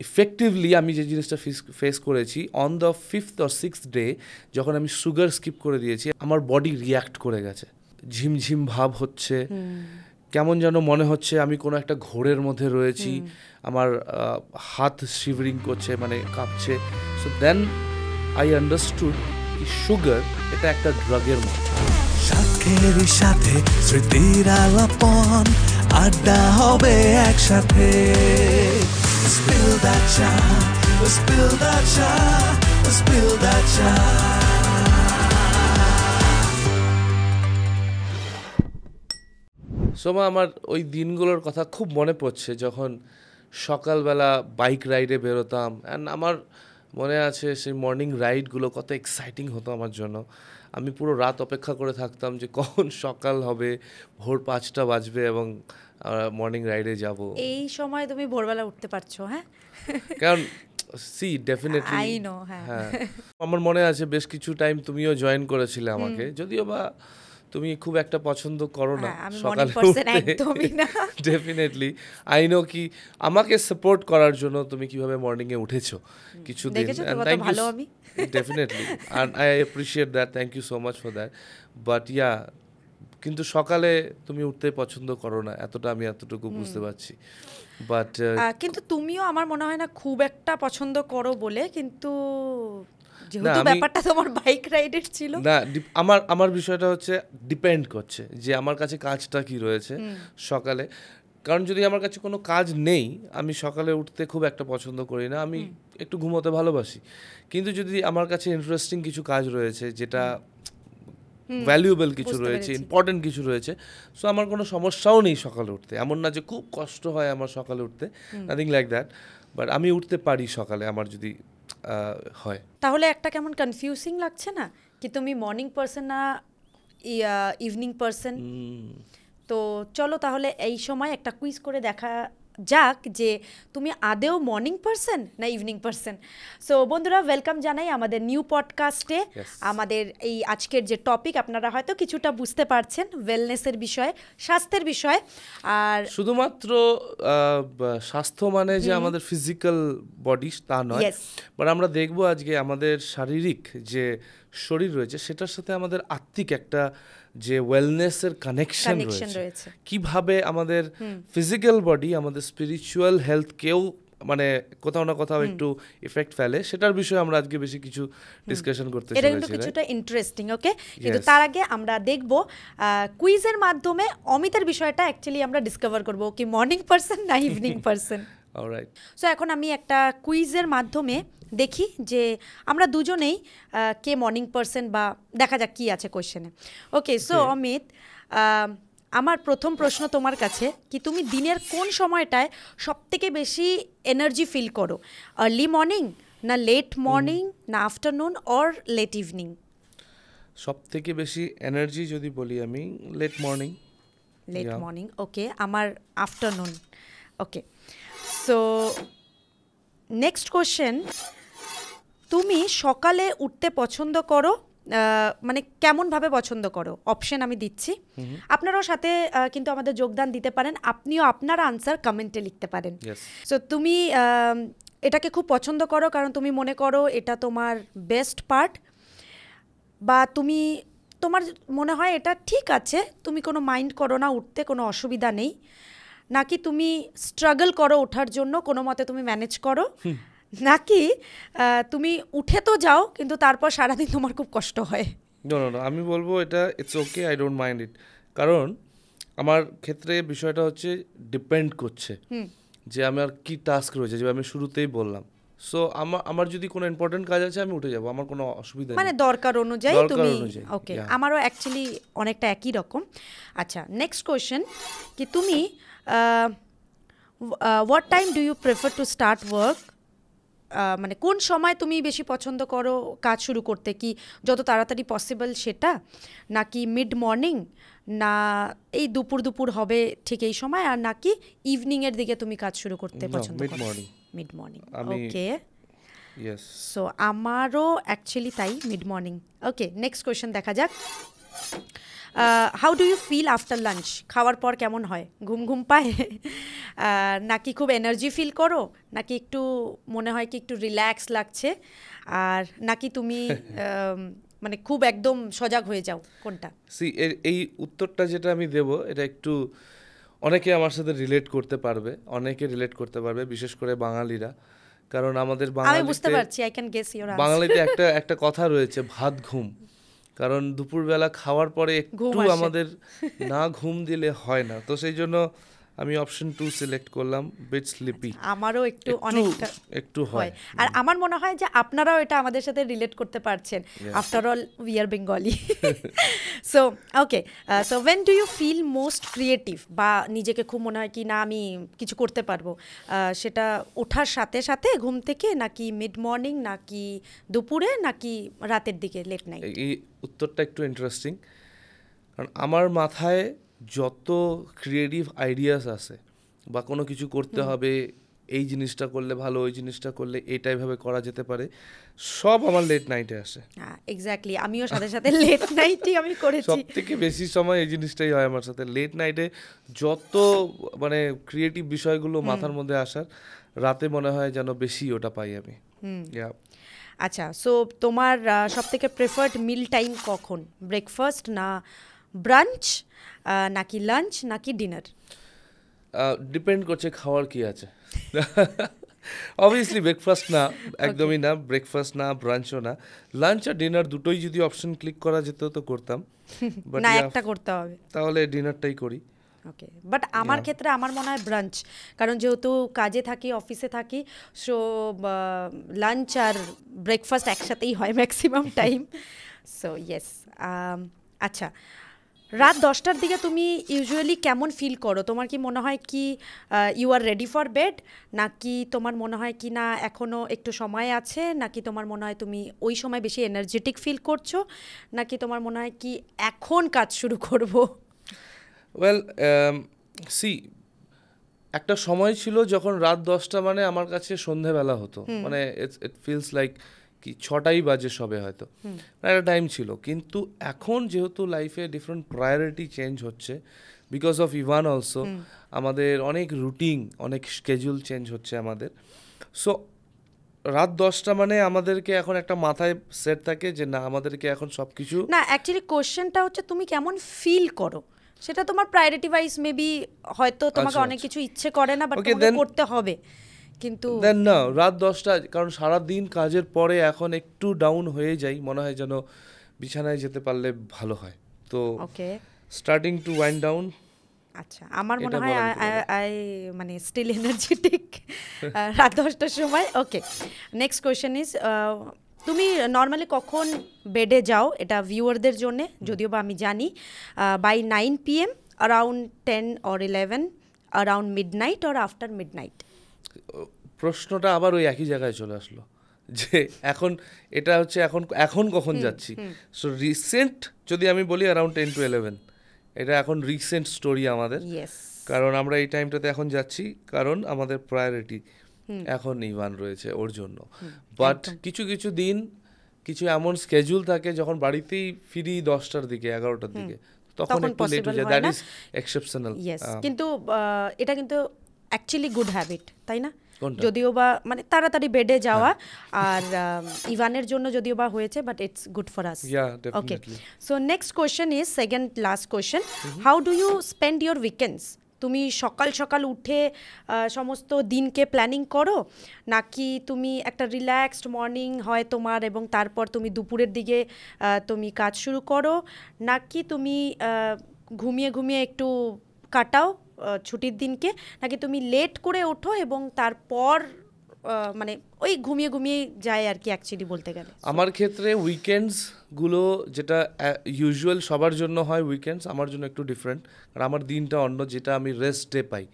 Effectively আমি যে জিনিসটা ফেস করেছি, on the 5th or 6th day যখন আমি সুগার স্কিপ করে দিয়েছি, আমার বডি রিয়াক্ট করে গেছে, ঝিমঝিম ভাব হচ্ছে, কেমন যেন মনে হচ্ছে আমি কোনো একটা ঘোরের মধ্যে রয়েছি, আমার হাত শিভারিং করছে, মানে কাঁপছে। সো দেন আই আন্ডারস্টুড কি সুগার এটা একটা ড্রাগের মতো। সাথের সাথে স্মৃতির আলাপন, আড্ডা হবে একসাথে। Spill that chai, spill that chai, spill that chai. Soma, আমার ওই দিনগুলোর কথা খুব মনে পড়ছে যখন সকালবেলা বাইক রাইডে বেরোতাম। অ্যান্ড আমার মনে আছে সেই মর্নিং রাইডগুলো কত এক্সাইটিং হতো আমার জন্য। আমি পুরো রাত অপেক্ষা করে থাকতাম যে কখন সকাল হবে, ভোর 5টা বাজবে এবং মর্নিং রাইডে যাব। এই সময় তুমি ভোরবেলা উঠতে পারছো? হ্যাঁ, কারণ ডেফিনেটলি আই নো। হ্যাঁ, আমার মনে আছে বেশ কিছু টাইম তুমিও জয়েন করেছিলে আমাকে, যদিও বা তুমি খুব একটা পছন্দ করো না সকালে একদমই না। ডেফিনেটলি আই নো কি আমাকে সাপোর্ট করার জন্য তুমি কিভাবে মর্নিং এ উঠেছো কিছুদিন। ভালো আমি definitely, and I appreciate that, thank you so much for that, but yeah, কিন্তু সকালে তুমি উঠতে পছন্দ করো না, এতটুকু বুঝতে পারছি। বাট কিন্তু তুমিও আমার মনে হয় না খুব একটা পছন্দ করো বলে, কিন্তু যেহেতু ব্যাপারটা তোমার বাইক রাইডের ছিল না, আমার বিষয়টা হচ্ছে ডিপেন্ড করছে যে আমার কাছে কাজটা কি রয়েছে সকালে। কারণ যদি আমার কাছে কোনো কাজ নেই, আমি সকালে উঠতে খুব একটা পছন্দ করি না, আমি একটু ঘুমোতে ভালোবাসি। কিন্তু যদি আমার কাছে ইন্টারেস্টিং কিছু কাজ রয়েছে, যেটা ভ্যালুয়েবল কিছু রয়েছে, ইম্পর্টেন্ট কিছু রয়েছে, সো আমার কোনো সমস্যাও নেই সকালে উঠতে। এমন না যে খুব কষ্ট হয় আমার সকালে উঠতে, নাথিং লাইক দ্যাট। বাট আমি উঠতে পারি সকালে আমার যদি হয়। তাহলে একটা কেমন কনফিউজিং লাগছে না কি তুমি মর্নিং পারসন না ইভিনিং পারসন? তো চলো তাহলে এই সময় একটা কুইজ করে দেখা যাক যে তুমি আদেও মর্নিং পারসন না ইভিনিং পারসন। সো বন্ধুরা, ওয়েলকাম জানাই আমাদের নিউ পডকাস্টে। আমাদের এই আজকের যে টপিক আপনারা হয়তো কিছুটা বুঝতে পারছেন, ওয়েলনেসের বিষয়ে, স্বাস্থ্যের বিষয়ে। আর শুধুমাত্র স্বাস্থ্য মানে যে আমাদের ফিজিক্যাল বডি তা নয়, বাট আমরা দেখবো আজকে আমাদের শারীরিক যে শরীর রয়েছে সেটার সাথে আমাদের আত্মিক একটা যে ওয়েলনেসের কানেকশন রয়েছে, কিভাবে আমাদের ফিজিক্যাল বডি আমাদের স্পিরিচুয়াল হেলথকেও মানে কোথাও না কোথাও একটু ইফেক্ট ফেলে, সেটার বিষয়ে আমরা আজকে বেশি কিছু ডিসকাশন করতে চলেছি। এটা কিন্তু কিছুটা ইন্টারেস্টিং। ওকে, কিন্তু তার আগে আমরা দেখব কুইজের মাধ্যমে অমিতের বিষয়টা অ্যাকচুয়ালি আমরা ডিসকভার করব কি মর্নিং পারসন না ইভিনিং পারসন। অলরাইট, সো এখন আমি একটা কুইজের মাধ্যমে দেখি যে আমরা দুজনেই কে মর্নিং পারসন, বা দেখা যাক কি আছে কোয়েশ্চেনে। ওকে, সো অমিত, আমার প্রথম প্রশ্ন তোমার কাছে কি তুমি দিনের কোন সময়টায় সবথেকে বেশি এনার্জি ফিল করো? আর্লি মর্নিং না লেট মর্নিং না আফটারনুন অর লেট ইভিনিং? সবথেকে বেশি এনার্জি যদি বলি আমি লেট মর্নিং। লেট মর্নিং, ওকে। আমার আফটারনুন। ওকে, সো নেক্সট কোয়েশ্চেন, তুমি সকালে উঠতে পছন্দ করো, মানে কেমনভাবে পছন্দ করো? অপশন আমি দিচ্ছি, আপনারাও সাথে কিন্তু আমাদের যোগদান দিতে পারেন, আপনিও আপনার আনসার কমেন্টে লিখতে পারেন। সো তুমি এটাকে খুব পছন্দ করো কারণ তুমি মনে করো এটা তোমার বেস্ট পার্ট, বা তুমি তোমার মনে হয় এটা ঠিক আছে, তুমি কোনো মাইন্ড করো না, উঠতে কোনো অসুবিধা নেই, নাকি তুমি স্ট্রাগল করো ওঠার জন্য, কোনো মতে তুমি ম্যানেজ করো, নাকি তুমি উঠে তো যাও কিন্তু তারপর সারাদিন তোমার খুব কষ্ট হয়? না, আমি বলবো এটা it's okay, I don't mind it. কারণ আমার ক্ষেত্রে বিষয়টা হচ্ছে ডিপেন্ড করছে যে আমার কি টাস্ক রয়েছে, যে আমি শুরুতেই বললাম। সো আমার যদি কোনো ইম্পর্টেন্ট কাজ আছে আমি উঠে যাব, আমার কোনো অসুবিধা নেই, মানে দরকার অনুযায়ী তুমি। ওকে, আমারও অ্যাকচুয়ালি অনেকটা একই রকম। আচ্ছা, নেক্সট কোয়েশ্চেন কি তুমি what time do you prefer to start work? মানে কোন সময় তুমি বেশি পছন্দ করো কাজ শুরু করতে, কি যত তাড়াতাড়ি পসিবল সেটা, নাকি মিড মর্নিং, না এই দুপুর হবে ঠিক এই সময়, আর নাকি ইভিনিংয়ের দিকে তুমি কাজ শুরু করতে পছন্দ করো? Mid morning. ওকে, সো আমারও অ্যাকচুয়ালি তাই, mid morning. Okay, next question দেখা যাক। How do you feel after lunch? খাওয়ার পর কেমন হয়? ঘুম ঘুম পায় নাকি খুব এনার্জি ফিল করো, নাকি একটু মনে হয় কি একটু রিল্যাক্স লাগছে, আর নাকি তুমি মানে খুব একদম সজাগ হয়ে যাও, কোনটা? এই উত্তরটা যেটা আমি দেব এটা একটু অনেকে আমার সাথে রিলেট করতে পারবে, বিশেষ করে বাঙালিরা, কারণ আমাদের আমি বুঝতে পারছি, I can guess your answer. বাঙালিতে একটা কথা রয়েছে, ভাত ঘুম। কারণ দুপুরবেলা খাওয়ার পরে একটু আমাদের না ঘুম দিলে হয় না, তো সেই জন্য আমি অপশন 2 সিলেক্ট করলাম, বিট স্লিপি। আমারও একটু হয়, আর আমার মনে হয় যে আপনারাও এটা আমাদের সাথে রিলেট করতে পারছেন, after all we are Bengali. So okay, so when do you feel most creative, বা নিজেকে খুব মনে হয় কি না আমি কিছু করতে পারবো, সেটা ওঠার সাথে সাথে ঘুম থেকে, নাকি মিড মর্নিং, নাকি দুপুরে, নাকি রাতের দিকে, লেট নাইট? এই উত্তরটা একটু ইন্টারেস্টিং, কারণ আমার মাথায় যত ক্রিয়েটিভ আইডিয়াস আছে, বা কোনো কিছু করতে হবে, এই জিনিসটা করলে ভালো, ওই জিনিসটা করলে এইভাবে করা যেতে পারে, সব আমার লেট নাইটে আসে। এক্স্যাক্টলি, আমিও সাথে সাথে লেট নাইটই আমি করেছি। সব থেকে বেশি সময় এই জিনিসটাই হয় আমার সাথে, লেট নাইটে যত মানে ক্রিয়েটিভ বিষয়গুলো মাথার মধ্যে আসার, রাতে মনে হয় যেন বেশি ওটা পাই আমি। আচ্ছা, সো তোমার সব থেকে প্রেফার্ড মিল টাইম কখন? ব্রেকফাস্ট, না ব্রাঞ্চ, নাকি লাঞ্চ, নাকি ডিনার? ডিপেন্ড করছে খাওয়ার কি আছে। অবভিয়াসলি ব্রেকফাস্ট না, একদমই না, ব্রেকফাস্ট না, ব্রাঞ্চও না, লাঞ্চ আর ডিনার দুটোই যদি অপশন ক্লিক করা যেত তো করতাম, বাট না একটা করতে হবে, তাহলে ডিনারটাই করি। ওকে, বাট আমার ক্ষেত্রে আমার মনে হয় ব্রাঞ্চ, কারণ যেহেতু কাজে থাকি, অফিসে থাকি, সো লাঞ্চ আর ব্রেকফাস্ট একসাথেই হয় ম্যাক্সিমাম টাইম। So yes. আচ্ছা, রাত 10টার দিকে তুমি ইউজুয়ালি কেমন ফিল করো? তোমার কি মনে হয় কি you are ready for bed, নাকি তোমার মনে হয় কি না এখনও একটু সময় আছে, নাকি তোমার মনে হয় তুমি ওই সময় বেশি এনার্জেটিক ফিল করছো, নাকি তোমার মনে হয় কি এখন কাজ শুরু করবো? ওয়েল একটা সময় ছিল যখন রাত 10টা মানে আমার কাছে সন্ধেবেলা হতো, মানে ইট ফিলস লাইক কি 6টাই বাজে সবে, হয়তো একটা টাইম ছিল। কিন্তু এখন যেহেতু লাইফে ডিফারেন্ট প্রায়োরিটি চেঞ্জ হচ্ছে, বিকজ অফ ইভান অলসো, আমাদের অনেক রুটিন, অনেক স্কেজুল চেঞ্জ হচ্ছে আমাদের, সো রাত 10টা মানে আমাদেরকে এখন একটা মাথায় সেট থাকে যে না, আমাদেরকে এখন সব কিছু না, অ্যাকচুয়ালি কোশ্চেনটা হচ্ছে তুমি কেমন ফিল করো, সেটা তোমার প্রায়োরিটি ওয়াইজ মেবি হয়তো তোমাকে অনেক কিছু ইচ্ছে করে না, বাট তোমাকে করতে হবে, কিন্তু দেন না রাত 10টা, কারণ সারাদিন কাজের পরে এখন একটু ডাউন হয়ে যাই, মনে হয় যেন বিছানায় যেতে পারলে ভালো হয়, তো ওকে, স্টার্টিং টু ওয়াইন্ড ডাউন। আচ্ছা, আমার মনে হয় আই মানে স্টিল এনার্জেটিক রাত 10টার সময়। ওকে, নেক্সট কোয়েশ্চেন ইজ, তুমি নর্মালি কখন বেডে যাও? এটা ভিউয়ারদের জন্য, যদিও বা আমি জানি, by 9 PM, around 10 or 11, around midnight, or after midnight? প্রশ্নটা আবার ওই একই জায়গায় চলে আসলো, যে এখন এটা হচ্ছে এখন কখন যাচ্ছি। সো রিসেন্ট যদি আমি বলি অ্যারাউন্ড 10 to 11, এটা এখন রিসেন্ট স্টোরি আমাদের, কারণ আমরা এই টাইমটাতে এখন যাচ্ছি, কারণ আমাদের প্রায়োরিটি এখন ইভান রয়েছে ওর জন্য। বাট কিছু কিছু দিন, কিছু এমন স্কেজুল থাকে যখন বাড়িতেই ফিরি 10টার দিকে, 11টার দিকে, তখন একটু লেট হয়ে যায়, দ্যাট ইজ এক্সেপশনাল। কিন্তু এটা কিন্তু অ্যাকচুয়ালি গুড হ্যাবিট, তাই না? যদিও বা মানে তাড়াতাড়ি বেডে যাওয়া, আর ইভানের জন্য যদিও বা হয়েছে, but it's good for us. Okay, so next question is second last question, how do you spend your weekends? তুমি সকাল সকাল উঠে সমস্ত দিনকে প্ল্যানিং করো, নাকি তুমি একটা রিল্যাক্সড মর্নিং হয় তোমার, এবং তারপর তুমি দুপুরের দিকে তুমি কাজ শুরু করো, নাকি তুমি ঘুমিয়ে ঘুমিয়ে একটু কাটাও ছুটির দিনকে, নাকি তুমি লেট করে ওঠো এবং তারপর মানে ওই ঘুমিয়ে ঘুমিয়ে যায় আর কি, অ্যাকচুয়ালি বলতে গেলে? আমার ক্ষেত্রে উইকেন্ডসগুলো যেটা ইউজুয়াল সবার জন্য হয়, উইকেন্ডস আমার জন্য একটু ডিফারেন্ট, আর আমার দিনটা অন্য, যেটা আমি রেস্ট ডে পাই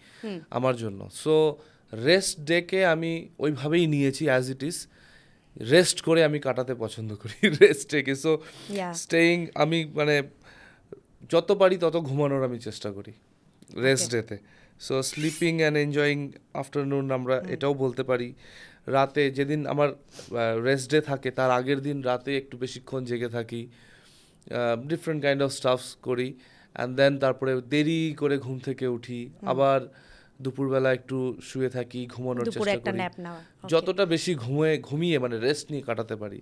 আমার জন্য। সো রেস্ট ডেকে আমি ওইভাবেই নিয়েছি, অ্যাজ ইট ইজ, রেস্ট করে আমি কাটাতে পছন্দ করি রেস্ট ডেকে। সো স্টেইং, আমি মানে যত পারি তত ঘুমানোর আমি চেষ্টা করি রেস্ট ডেতে। So sleeping and enjoying afternoon আমরা এটাও বলতে পারি। রাতে যেদিন আমার রেস্ট ডে থাকে, তার আগের দিন রাতে একটু বেশিক্ষণ জেগে থাকি, ডিফারেন্ট কাইন্ড অফ স্টাফস করি, অ্যান্ড দেন তারপরে দেরি করে ঘুম থেকে উঠি, আবার দুপুরবেলা একটু শুয়ে থাকি, ঘুমানোর দুপুরে চেষ্টা একটা করি, ন্যাপ নেওয়া। Okay. যতটা বেশি ঘুমিয়ে মানে রেস্ট নিয়ে কাটাতে পারি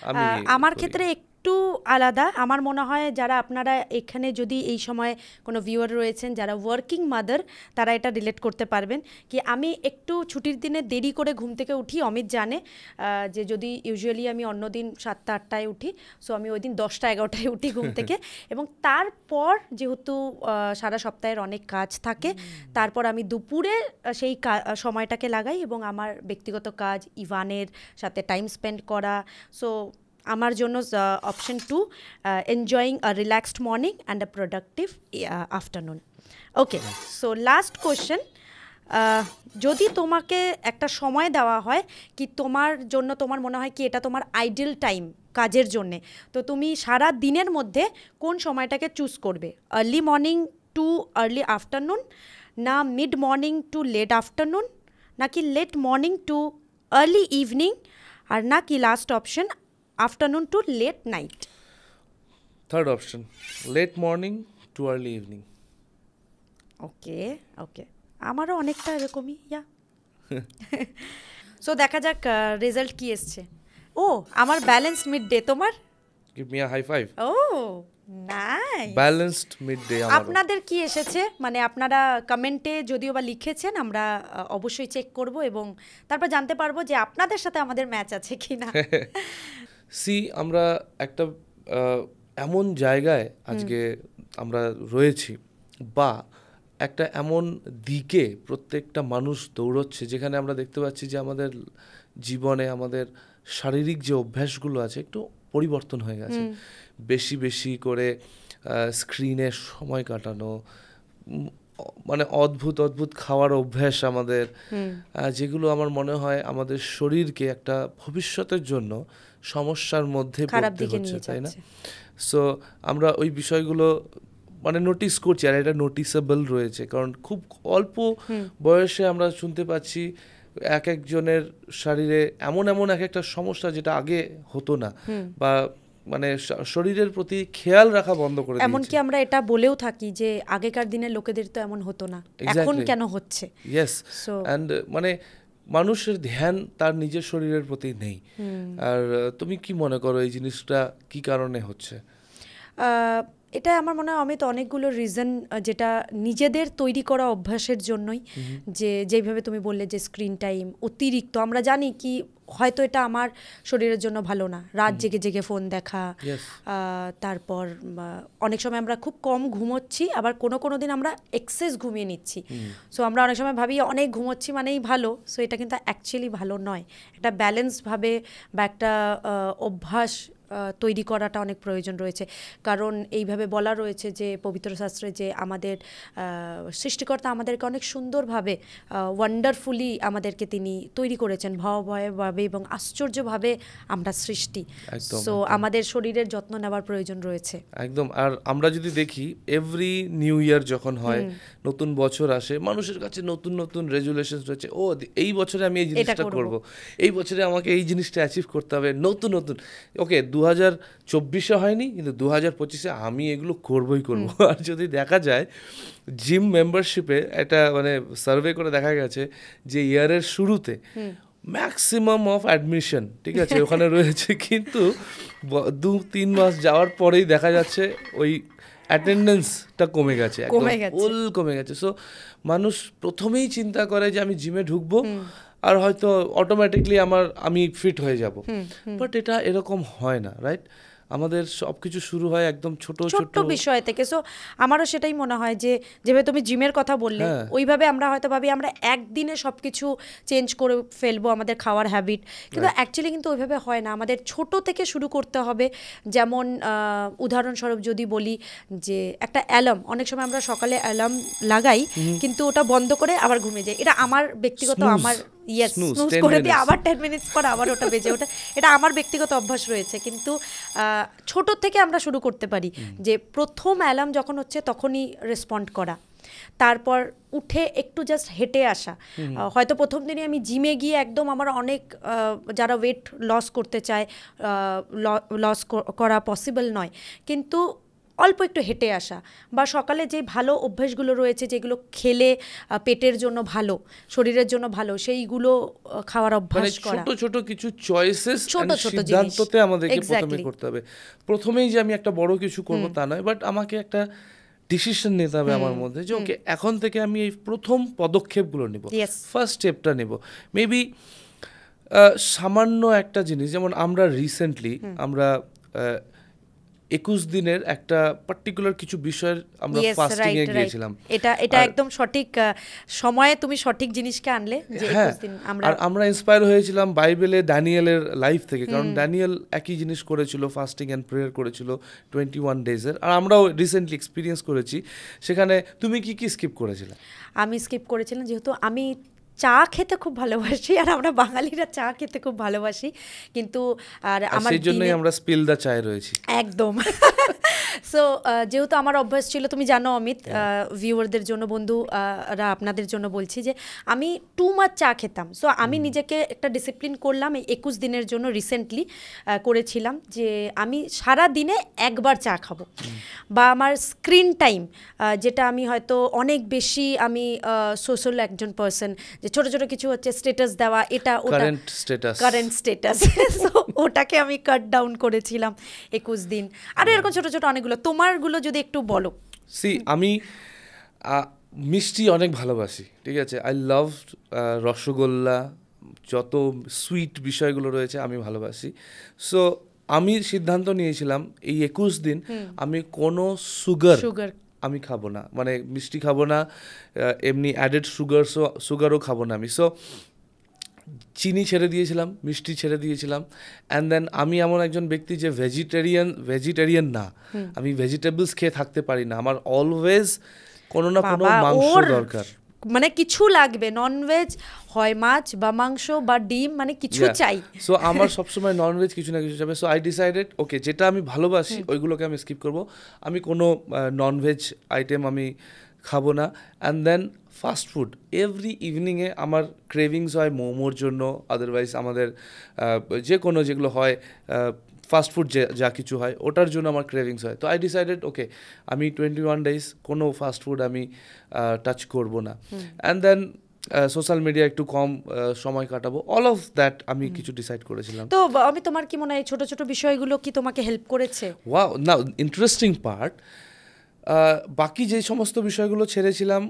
আমি আমার করি। ক্ষেত্রে একটু আলাদা। আমার মনে হয় যারা আপনারা এখানে যদি এই সময় কোনো ভিউয়ার রয়েছেন যারা ওয়ার্কিং মাদার, তারা এটা রিলেট করতে পারবেন কি আমি একটু ছুটির দিনে দেরি করে ঘুম থেকে উঠি। অমিত জানে যে যদি ইউজুয়ালি আমি অন্য দিন 7টা 8টায় উঠি, সো আমি ওই দিন 10টা 11টায় উঠি ঘুম থেকে এবং তারপর যেহেতু সারা সপ্তাহের অনেক কাজ থাকে, তারপর আমি দুপুরে সেই সময়টাকে লাগাই এবং আমার ব্যক্তিগত কাজ, ইভানের সাথে টাইম স্পেন্ড করা। সো আমার জন্য option 2, enjoying a relaxed morning and a productive afternoon. Okay, so last question, যদি তোমাকে একটা সময় দেওয়া হয় কি তোমার জন্য, তোমার মনে হয় কি এটা তোমার আইডিয়াল টাইম কাজের জন্যে, তো তুমি সারা দিনের মধ্যে কোন সময়টাকে চুজ করবে? Early morning to early afternoon, না mid morning to late afternoon, নাকি late morning to early evening, আর নাকি last option afternoon to late night? Third option, late morning to early evening. Okay okay, আমারও অনেকটা এরকমই। Yeah so দেখা যাক result কি এসছে। ও, আমার ব্যালেন্স মিড ডে, তোমার? Give me a high five. Oh nice, balanced midday. আপনাদের কি এসেছে মানে আপনারা কমেন্টে যদিও বা লিখেছেন, আমরা অবশ্যই চেক করব এবং তারপর জানতে পারবো যে আপনাদের সাথে আমাদের ম্যাচ আছে কিনা। সি, আমরা একটা এমন জায়গায় আজকে আমরা রয়েছি, বা একটা এমন দিকে প্রত্যেকটা মানুষ দৌড়চ্ছে, যেখানে আমরা দেখতে পাচ্ছি যে আমাদের জীবনে আমাদের শারীরিক যে অভ্যাসগুলো আছে একটু পরিবর্তন হয়ে গেছে। বেশি বেশি করে স্ক্রিনে সময় কাটানো, মানে অদ্ভুত অদ্ভুত খাওয়ার অভ্যাস আমাদের, যেগুলো আমার মনে হয় আমাদের শরীরকে একটা ভবিষ্যতের জন্য সমস্যার মধ্যে পড়তে হচ্ছে, তাই না? সো আমরা ওই বিষয়গুলো মানে নোটিস করছি, আর এটা নোটিসেবল রয়েছে, কারণ খুব অল্প বয়সে আমরা শুনতে পাচ্ছি এক একজনের শরীরে এমন এমন এক একটা সমস্যা যেটা আগে হতো না, বা মানে শরীরের প্রতি খেয়াল রাখা বন্ধ করে দিয়েছে। এমনকি আমরা এটা বলেও থাকি যে আগেকার দিনের লোকেদের তো এমন হতো না, এখন কেন হচ্ছে? ইয়েস, অ্যান্ড মানে মানুষের ধ্যান তার নিজের শরীরের প্রতি নেই। আর তুমি কি মনে করো এই জিনিসটা কি কারণে হচ্ছে? এটা আমার মনে হয় অমিত অনেকগুলো রিজন, যেটা নিজেদের তৈরি করা অভ্যাসের জন্যই, যে যেভাবে তুমি বললে যে স্ক্রিন টাইম অতিরিক্ত, আমরা জানি কি হয়তো এটা আমার শরীরের জন্য ভালো না, রাত জেগে জেগে ফোন দেখা, তারপর অনেক সময় আমরা খুব কম ঘুমোচ্ছি, আবার কোনো দিন আমরা এক্সেস ঘুমিয়ে নিচ্ছি। সো আমরা অনেক সময় ভাবি অনেক ঘুমোচ্ছি মানেই ভালো, সো এটা কিন্তু অ্যাকচুয়ালি ভালো নয়। একটা ব্যালেন্সভাবে বা একটা অভ্যাস তৈরি করাটা অনেক প্রয়োজন রয়েছে, কারণ এইভাবে বলা রয়েছে যে পবিত্র শাস্ত্রে যে আমাদের সৃষ্টিকর্তা আমাদেরকে অনেক সুন্দরভাবে ওয়ান্ডারফুলি আমাদেরকে তিনি তৈরি করেছেন, ভয়াবহভাবে এবং আশ্চর্যভাবে আমরা সৃষ্টি। সো আমাদের শরীরের যত্ন নেওয়ার প্রয়োজন রয়েছে একদম। আর আমরা যদি দেখি এভরি নিউ ইয়ার যখন হয়, নতুন বছর আসে, মানুষের কাছে নতুন নতুন রেজুলেশনস রয়েছে, ও এই বছরে আমি এই জিনিসটা করব, এই বছরে আমাকে এই জিনিসটা অ্যাচিভ করতে হবে, নতুন নতুন। ওকে, 2024-এ হয়নি, কিন্তু 2025-এ আমি এগুলো করবই করব। আর যদি দেখা যায় জিম মেম্বারশিপে একটা মানে সার্ভে করে দেখা গেছে যে ইয়ারের শুরুতে ম্যাক্সিমাম অফ অ্যাডমিশন, ঠিক আছে, ওখানে রয়েছে, কিন্তু 2-3 মাস যাওয়ার পরেই দেখা যাচ্ছে ওই অ্যাটেন্ডেন্সটা কমে গেছে, একদম ফুল কমে গেছে। সো মানুষ প্রথমেই চিন্তা করে যে আমি জিমে ঢুকবো আর হয়তো অটোমেটিকলি আমি ফিট হয়ে যাব, বাট এটা এরকম হয় না, রাইট? আমাদের সবকিছু শুরু হয় একদম ছোট ছোট বিষয় থেকে। সো আমারও সেটাই মনে হয় যে যেভাবে তুমি জিমের কথা বললে, ওইভাবে আমরা হয়তো ভাবি আমরা একদিনে সবকিছু চেঞ্জ করে ফেলবো আমাদের খাওয়ার হ্যাবিট, কিন্তু অ্যাকচুয়ালি কিন্তু ওইভাবে হয় না। আমাদের ছোট থেকে শুরু করতে হবে। যেমন উদাহরণস্বরূপ যদি বলি যে একটা অ্যালার্ম, অনেক সময় আমরা সকালে অ্যালার্ম লাগাই কিন্তু ওটা বন্ধ করে আবার ঘুমিয়ে যাই। এটা আমার ব্যক্তিগত, আমার স্নুজ করে দিয়ে আবার 10 মিনিটস পর আবার ওটা বেজে ওঠে, এটা আমার ব্যক্তিগত অভ্যাস রয়েছে। কিন্তু ছোট থেকে আমরা শুরু করতে পারি যে প্রথম অ্যালার্ম যখন হচ্ছে তখনই রেসপন্ড করা। তারপর উঠে একটু জাস্ট হেঁটে আসা। হয়তো প্রথম দিনে আমি জিমে গিয়ে একদম আমার অনেক যারা ওয়েট লস করতে চায় লস করা পসিবল নয়, কিন্তু অল্প একটু হেঁটে আসা বা সকালে যে ভালো অভ্যাসগুলো রয়েছে যেগুলো খেলে পেটের জন্য ভালো, শরীরের জন্য ভালো, সেইগুলো খাওয়ার মানে অভ্যাস করা। ছোট ছোট কিছু চয়েসেস ছোট ছোট জিনিস। সিদ্ধান্ততে আমাদেরকে প্রথমে Exactly. করতে হবে। প্রথমেই যে আমি একটা বড় কিছু করব তা নয়, বাট আমাকে একটা ডিসিশন নিতে হবে আমার মধ্যে যে ওকে এখন থেকে আমি এই প্রথম পদক্ষেপগুলো নিব, Yes. ফার্স্ট স্টেপটা নেব। মেবি সামান্য একটা জিনিস, যেমন আমরা রিসেন্টলি আমরা 21 দিনের একটা পার্টিকুলার কিছু বিষয়ের আমরা Yes, ফাস্টিং এ right, right. গিয়েছিলাম। এটা একদম সঠিক সময়ে তুমি সঠিক জিনিসকে আনলে যে হ্যাঁ, 21 দিন আর আমরা ইন্সপায়ার হয়েছিলাম বাইবেলে ড্যানিয়েলের লাইফ থেকে, কারণ ড্যানিয়েল একই জিনিস করেছিল, ফাস্টিং অ্যান্ড প্রেয়ার করেছিল 21 ডেজের, আর আমরাও রিসেন্টলি এক্সপিরিয়েন্স করেছি। সেখানে তুমি কি কি স্কিপ করেছিলে? আমি স্কিপ করেছিলাম যেহেতু আমি চা খেতে খুব ভালোবাসি, আর আমরা বাঙালিরা চা খেতে খুব ভালোবাসি, কিন্তু আর আর আমার সেই জন্যই দিনে- আমরা স্পিল দ্য চায়ে রয়েছি। একদম। সো যেহেতু আমার অভ্যাস ছিল, তুমি জানো অমিত, ভিউয়ারদের জন্য, বন্ধুরা আপনাদের জন্য বলছি যে আমি টু মাচ চা খেতাম। সো আমি নিজেকে একটা ডিসিপ্লিন করলাম এই 21 দিনের জন্য, রিসেন্টলি করেছিলাম যে আমি সারা দিনে একবার চা খাবো। বা আমার স্ক্রিন টাইম, যেটা আমি হয়তো অনেক বেশি, আমি সোশ্যাল একজন পার্সন, যে ছোট ছোট কিছু হচ্ছে স্ট্যাটাস দেওয়া, এটা ওটা, কারেন্ট স্ট্যাটাস, ওটাকে আমি কাট ডাউন করেছিলাম 21 দিন। আর এরকম ছোট ছোট অনেকগুলো, তোমারগুলো যদি একটু বলো। আমি মিষ্টি অনেক ভালোবাসি, ঠিক আছে। আই লাভ রসগোল্লা, যত সুইট বিষয়গুলো রয়েছে আমি ভালোবাসি। সো আমি সিদ্ধান্ত নিয়েছিলাম এই 21 দিন আমি কোনো সুগার আমি খাবো না, মানে মিষ্টি খাবো না, এমনি অ্যাডেড সুগারও খাবো না আমি। সো চিনি ছেড়ে দিয়েছিলাম, মিষ্টি ছেড়ে দিয়েছিলাম। অ্যান্ড দেন আমি এমন একজন ব্যক্তি যে ভেজিটেরিয়ান না, আমি ভেজিটেবলস খেয়ে থাকতে পারি না, আমার অলওয়েজ কোনো না কোনো মাংস দরকার, মানে কিছু লাগবে, ননভেজ হয়, মাছ বা মাংস বা ডিম, মানে কিছু চাই। সো আমার সবসময় ননভেজ কিছু না কিছু যাবে। সো আই ডিসাইডেড ওকে, যেটা আমি ভালোবাসি ওইগুলোকে আমি স্কিপ করব, আমি কোনো ননভেজ আইটেম আমি খাবো না। And then fast food, every ইভিনিংয়ে আমার ক্রেভিংস হয় মোমোর জন্য, আদারওয়াইজ আমাদের যে কোনো যেগুলো হয় ফাস্ট ফুড যা কিছু হয় ওটার জন্য আমার ক্রেভিংস হয়। তো আই ডিসাইডেড ওকে, আমি 21 ডেজ কোনো ফাস্ট ফুড আমি টাচ করব না। অ্যান্ড দেন সোশ্যাল মিডিয়া একটু কম সময় কাটাবো, অল অফ দ্যাট আমি কিছু ডিসাইড করেছিলাম। তো আমি, তোমার কি মনে হয় ছোট ছোট বিষয়গুলো কি তোমাকে হেল্প করেছে? ওয়াও, নাও ইন্টারেস্টিং পার্ট, বাকি যে সমস্ত বিষয়গুলো ছেড়েছিলাম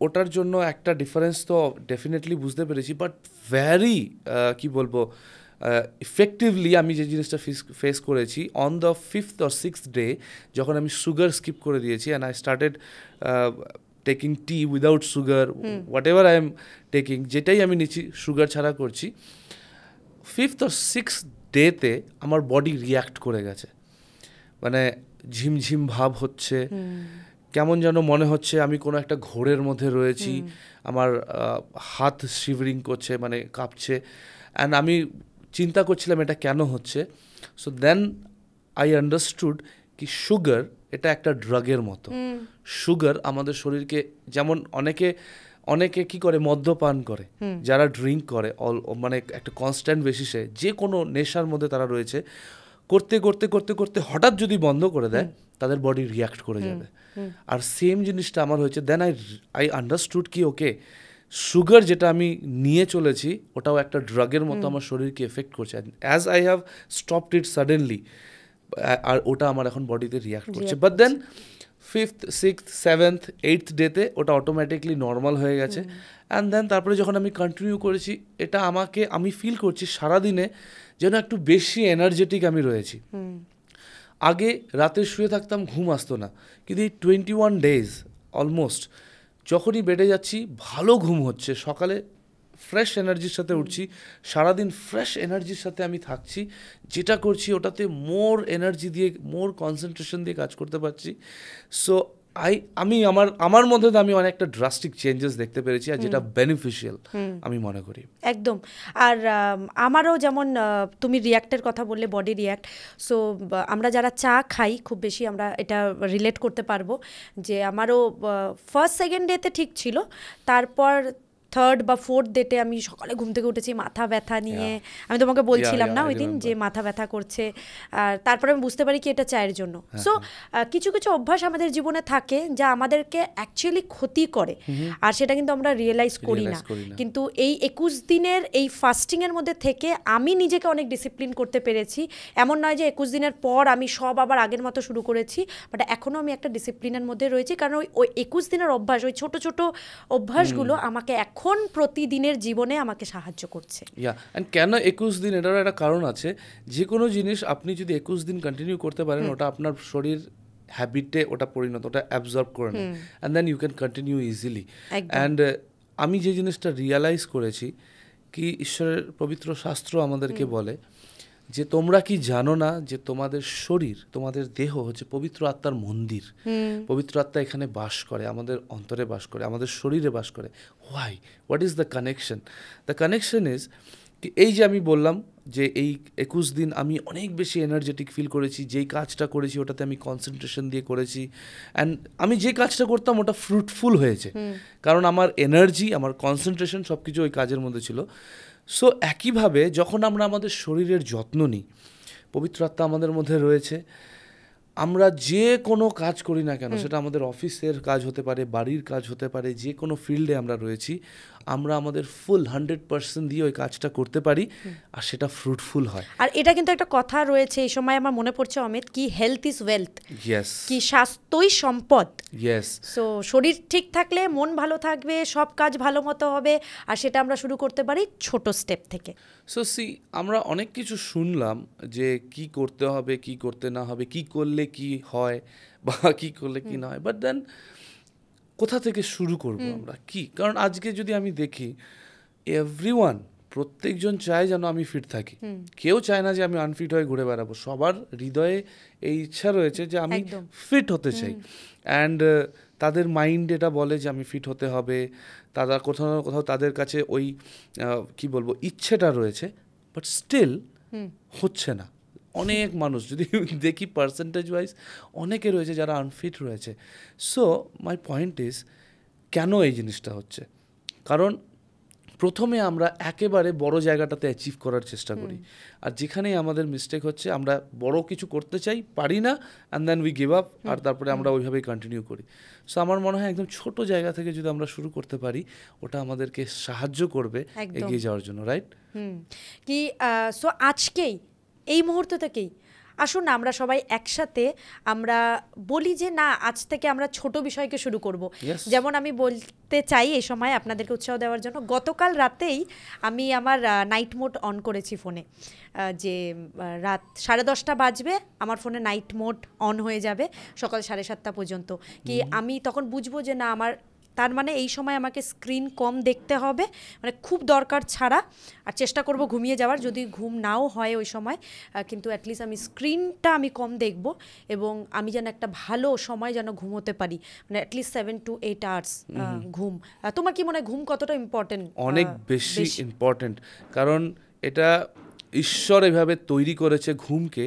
ওটার জন্য একটা ডিফারেন্স তো ডেফিনেটলি বুঝতে পেরেছি, বাট ভ্যারি কি বলবো, ইফেক্টিভলি আমি যে জিনিসটা ফেস করেছি on the 5th or 6th day, যখন আমি সুগার স্কিপ করে দিয়েছি and I started taking tea without sugar, what ever I am taking, যেটাই আমি নিচ্ছি সুগার ছাড়া করছি, 5th or 6th ডেতে আমার বডি রিয়্যাক্ট করে গেছে। মানে ঝিমঝিম ভাব হচ্ছে, কেমন যেন মনে হচ্ছে আমি কোনো একটা ঘোরের মধ্যে রয়েছি, আমার হাত শিভরিং করছে, মানে কাঁপছে, অ্যান্ড আমি চিন্তা করছিলাম এটা কেন হচ্ছে। সো দেন আই আন্ডারস্টুড কি সুগার এটা একটা ড্রাগের মতো। সুগার আমাদের শরীরকে, যেমন অনেকে কি করে, মদ্যপান করে, যারা ড্রিঙ্ক করে মানে একটা কনস্ট্যান্ট বেসিসে, যে কোনো নেশার মধ্যে তারা রয়েছে, করতে করতে করতে করতে হঠাৎ যদি বন্ধ করে দেয় তাদের বডি রিয়াক্ট করে যাবে। আর সেম জিনিসটা আমার হয়েছে। দেন আই আন্ডারস্টুড কি ওকে, সুগার যেটা আমি নিয়ে চলেছি ওটাও একটা ড্রাগের মতো আমার শরীরকে এফেক্ট করছে। As I have stopped it suddenly, আর ওটা আমার এখন বডিতে রিয়াক্ট করছে। But then 5th, 6th, 7th, 8th ডেতে ওটা অটোমেটিকলি নর্মাল হয়ে গেছে। অ্যান্ড দেন তারপরে যখন আমি কন্টিনিউ করেছি, এটা আমি ফিল করছি সারাদিনে যেন একটু বেশি এনার্জেটিক আমি রয়েছি। আগে রাতে শুয়ে থাকতাম, ঘুম আসতো না, কিন্তু এই 21 ডেজ অলমোস্ট যখনই বেডে যাচ্ছি ভালো ঘুম হচ্ছে, সকালে ফ্রেশ এনার্জির সাথে উঠছি, সারাদিন ফ্রেশ এনার্জির সাথে আমি থাকছি, যেটা করছি ওটাতে মোর এনার্জি দিয়ে, মোর কনসেন্ট্রেশন দিয়ে কাজ করতে পারছি। সো আমি আমার মধ্যে তো আমি অনেকটা ড্রাস্টিক চেঞ্জেস দেখতে পেরেছি, আর যেটা বেনিফিশিয়াল আমি মনে করি। একদম। আর আমারও যেমন তুমি রিয়াক্টের কথা বললে, বডি রিয়াক্ট, সো আমরা যারা চা খাই খুব বেশি আমরা এটা রিলেট করতে পারবো যে আমারও ফার্স্ট সেকেন্ড ডেতে ঠিক ছিল, তারপর থার্ড বা ফোর্থ ডেটে আমি সকালে ঘুম থেকে উঠেছি মাথা ব্যথা নিয়ে, আমি তোমাকে বলছিলাম না ওই দিন যে মাথা ব্যথা করছে, আর তারপরে আমি বুঝতে পারি কি এটা চায়ের জন্য। সো কিছু কিছু অভ্যাস আমাদের জীবনে থাকে যা আমাদেরকে অ্যাকচুয়ালি ক্ষতি করে, আর সেটা কিন্তু আমরা রিয়েলাইজ করি না। কিন্তু এই 21 দিনের এই ফাস্টিংয়ের মধ্যে থেকে আমি নিজেকে অনেক ডিসিপ্লিন করতে পেরেছি। এমন নয় যে 21 দিনের পর আমি সব আবার আগের মতো শুরু করেছি, বাট এখনও আমি একটা ডিসিপ্লিনের মধ্যে রয়েছি, কারণ ওই 21 দিনের অভ্যাস, ওই ছোট ছোট অভ্যাসগুলো আমাকে এখন প্রতিদিনের জীবনে আমাকে সাহায্য করছে। এন্ড কেন 21 দিন, এটারও একটা কারণ আছে। যে কোনো জিনিস আপনি যদি 21 দিন কন্টিনিউ করতে পারেন, ওটা আপনার শরীর হ্যাবিটে ওটা পরিণত, ওটা অ্যাবজর্ব করে নেয়, and then you can continue easily. And আমি যে জিনিসটা রিয়ালাইজ করেছি কি, ঈশ্বরের পবিত্র শাস্ত্র আমাদেরকে বলে যে তোমরা কি জানো না যে তোমাদের শরীর, তোমাদের দেহ হচ্ছে পবিত্র আত্মার মন্দির। পবিত্র আত্মা এখানে বাস করে, আমাদের অন্তরে বাস করে, আমাদের শরীরে বাস করে। Why, what is the connection? The connection is কি, এই যে আমি বললাম যে এই 21 দিন আমি অনেক বেশি এনার্জেটিক ফিল করেছি, যেই কাজটা করেছি ওটাতে আমি কনসেন্ট্রেশন দিয়ে করেছি, অ্যান্ড আমি যে কাজটা করতাম ওটা ফ্রুটফুল হয়েছে, কারণ আমার এনার্জি, আমার কনসেন্ট্রেশন সব কিছু ওই কাজের মধ্যে ছিল। সো একইভাবে যখন আমরা আমাদের শরীরের যত্ন নিই, পবিত্র আত্মা আমাদের মধ্যে রয়েছে, আমরা যে কোনো কাজ করি না কেন, সেটা আমাদের অফিসের কাজ হতে পারে, বাড়ির কাজ হতে পারে, যে কোনো ফিল্ডে আমরা রয়েছি, আমরা আমাদের ফুল 100% দিয়ে ওই কাজটা করতে পারি, আর সেটা ফ্রুটফুল হয়। আর এটা কিন্তু একটা কথা রয়েছে এই সময় আমার মনে পড়ছে অমিত, কি হেলথ ইজ ওয়েলথ, কি স্বাস্থ্যই সম্পদ। সো শরীর ঠিক থাকলে মন ভালো থাকবে, সব কাজ ভালো মতো হবে, আর সেটা আমরা শুরু করতে পারি ছোট স্টেপ থেকে। সো আমরা অনেক কিছু শুনলাম যে কি করতে হবে, কি করতে না হবে, কি করলে কি হয় বা কি করলে কি না হয়, বাট দেন কোথা থেকে শুরু করব আমরা, কি? কারণ আজকে যদি আমি দেখি, এভরিওয়ান, প্রত্যেকজন চায় যেন আমি ফিট থাকি, কেউ চায় না যে আমি আনফিট হয়ে ঘুরে বেড়াবো। সবার হৃদয়ে এই ইচ্ছা রয়েছে যে আমি ফিট হতে চাই, অ্যান্ড তাদের মাইন্ড এটা বলে যে আমি ফিট হতে হবে, তারা কোথাও না কোথাও তাদের কাছে ওই কি বলবো ইচ্ছেটা রয়েছে, বাট স্টিল হচ্ছে না। অনেক মানুষ যদি দেখি পার্সেন্টেজ ওয়াইজ অনেকে রয়েছে যারা আনফিট রয়েছে। সো মাই পয়েন্ট ইজ, কেন এই জিনিসটা হচ্ছে? কারণ প্রথমে আমরা একেবারে বড় জায়গাটাতে অ্যাচিভ করার চেষ্টা করি, আর যেখানেই আমাদের মিস্টেক হচ্ছে, আমরা বড় কিছু করতে চাই, পারি না, and then we give up, আর তারপরে আমরা ওইভাবেই কন্টিনিউ করি। সো আমার মনে হয় একদম ছোট জায়গা থেকে যদি আমরা শুরু করতে পারি, ওটা আমাদেরকে সাহায্য করবে এগিয়ে যাওয়ার জন্য, রাইট? কি সো আজকেই এই মুহূর্ত থেকেই আসুন না আমরা সবাই একসাথে আমরা বলি যে না, আজ থেকে আমরা ছোট বিষয়কে শুরু করব। যেমন আমি বলতে চাই এই সময় আপনাদেরকে উৎসাহ দেওয়ার জন্য, গতকাল রাতেই আমি আমার নাইট মোড অন করেছি ফোনে, যে রাত 10:30 বাজবে আমার ফোনে নাইট মোড অন হয়ে যাবে সকাল 7:30 পর্যন্ত। কি আমি তখন বুঝবো যে না, আমার তার মানে এই সময় আমাকে স্ক্রিন কম দেখতে হবে, মানে খুব দরকার ছাড়া, আর চেষ্টা করব ঘুমিয়ে যাওয়ার, যদি ঘুম নাও হয় ওই সময়, কিন্তু অ্যাটলিস্ট আমি স্ক্রিনটা আমি কম দেখব, এবং আমি যেন একটা ভালো সময় যেন ঘুমোতে পারি, মানে অ্যাটলিস্ট 7 to 8 hours ঘুম। তোমার কি মনে হয় ঘুম কতটা ইম্পর্টেন্ট? অনেক বেশি ইম্পর্টেন্ট, কারণ এটা ঈশ্বর এভাবে তৈরি করেছে ঘুমকে,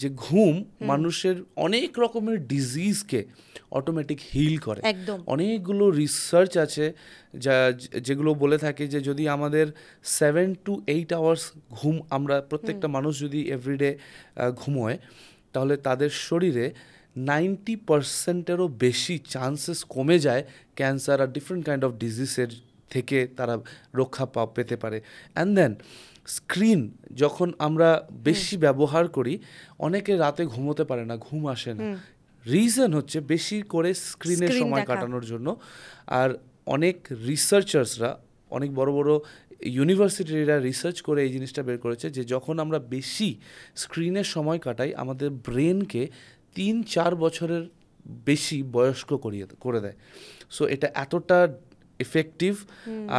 যে ঘুম মানুষের অনেক রকমের ডিজিজকে অটোমেটিক হিল করে। অনেকগুলো রিসার্চ আছে যেগুলো বলে থাকে যে যদি আমাদের 7 to 8 hours ঘুম আমরা প্রত্যেকটা মানুষ যদি এভরিডে ঘুমোয়, তাহলে তাদের শরীরে 90%-এরও বেশি চান্সেস কমে যায় ক্যান্সার আর ডিফারেন্ট কাইন্ড অফ ডিজিজের থেকে তারা রক্ষা পেতে পারে। অ্যান্ড দেন স্ক্রিন যখন আমরা বেশি ব্যবহার করি, অনেকে রাতে ঘুমোতে পারে না, ঘুম আসে না, রিজন হচ্ছে বেশি করে স্ক্রিনের সময় কাটানোর জন্য। আর অনেক রিসার্চার্সরা, অনেক বড় বড় ইউনিভার্সিটিরা রিসার্চ করে এই জিনিসটা বের করেছে যে যখন আমরা বেশি স্ক্রিনের সময় কাটাই, আমাদের ব্রেনকে 3-4 বছরের বেশি বয়স্ক করে দেয়। সো এটা এতটা এফেক্টিভ,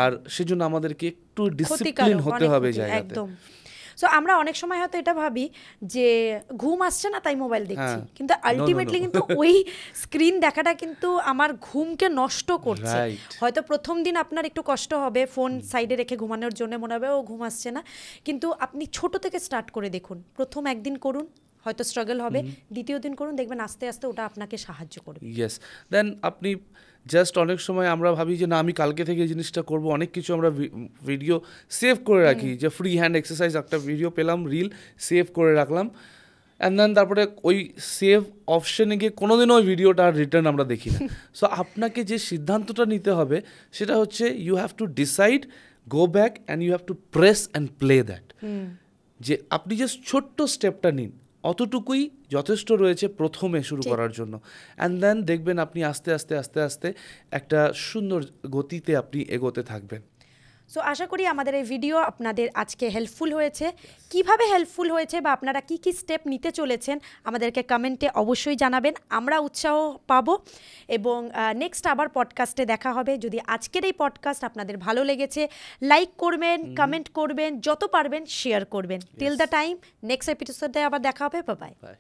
আর সেজন্য আমাদেরকে একটু ডিসিপ্লিন হতে হবে জায়গাতে। সো আমরা অনেক সময় হয়তো এটা ভাবি যে ঘুম আসছে না তাই মোবাইল দেখছি, হ্যাঁ। কিন্তু আলটিমেটলি কিন্তু ওই স্ক্রিন দেখাটা কিন্তু আমার ঘুমকে নষ্ট করছে। Right. হয়তো প্রথম দিন আপনার একটু কষ্ট হবে ফোন সাইডে রেখে ঘুমানোর জন্য, মনে হবে ও ঘুম আসছে না, কিন্তু আপনি ছোট থেকে স্টার্ট করে দেখুন, প্রথম একদিন করুন, হয়তো স্ট্রাগল হবে, দ্বিতীয় দিন করুন, দেখবেন আস্তে আস্তে ওটা আপনাকে সাহায্য করবে। ইয়েস, দেন আপনি জাস্ট অনেক সময় আমরা ভাবি যে না আমি কালকে থেকে এই জিনিসটা করব, অনেক কিছু আমরা ভিডিও সেভ করে রাখি, যে ফ্রি হ্যান্ড এক্সারসাইজ একটা ভিডিও পেলাম, রিল সেভ করে রাখলাম, অ্যান্ড দেন তারপরে ওই সেভ অপশনে গিয়ে কোনোদিনও ওই ভিডিওটা আর রিটার্ন আমরা দেখি না। সো আপনাকে যে সিদ্ধান্তটা নিতে হবে সেটা হচ্ছে you have to decide, go back and you have to press and play that. যে আপনি জাস্ট ছোট্ট স্টেপটা নিন, অতটুকুই যথেষ্ট রয়েছে প্রথমে শুরু করার জন্য, অ্যান্ড দেন দেখবেন আপনি আস্তে আস্তে আস্তে আস্তে একটা সুন্দর গতিতে আপনি এগোতে থাকবেন। সো আশা করি আমাদের এই ভিডিও আপনাদের আজকে হেল্পফুল হয়েছে। কিভাবে হেল্পফুল হয়েছে বা আপনারা কি কি স্টেপ নিতে চলেছেন আমাদেরকে কমেন্টে অবশ্যই জানাবেন, আমরা উৎসাহ পাবো। এবং নেক্সট আবার পডকাস্টে দেখা হবে। যদি আজকের এই পডকাস্ট আপনাদের ভালো লেগেছে, লাইক করবেন, কমেন্ট করবেন, যত পারবেন শেয়ার করবেন। টিল দ্য টাইম নেক্সট এপিসোডে আবার দেখা হবে। Bye bye. বাই।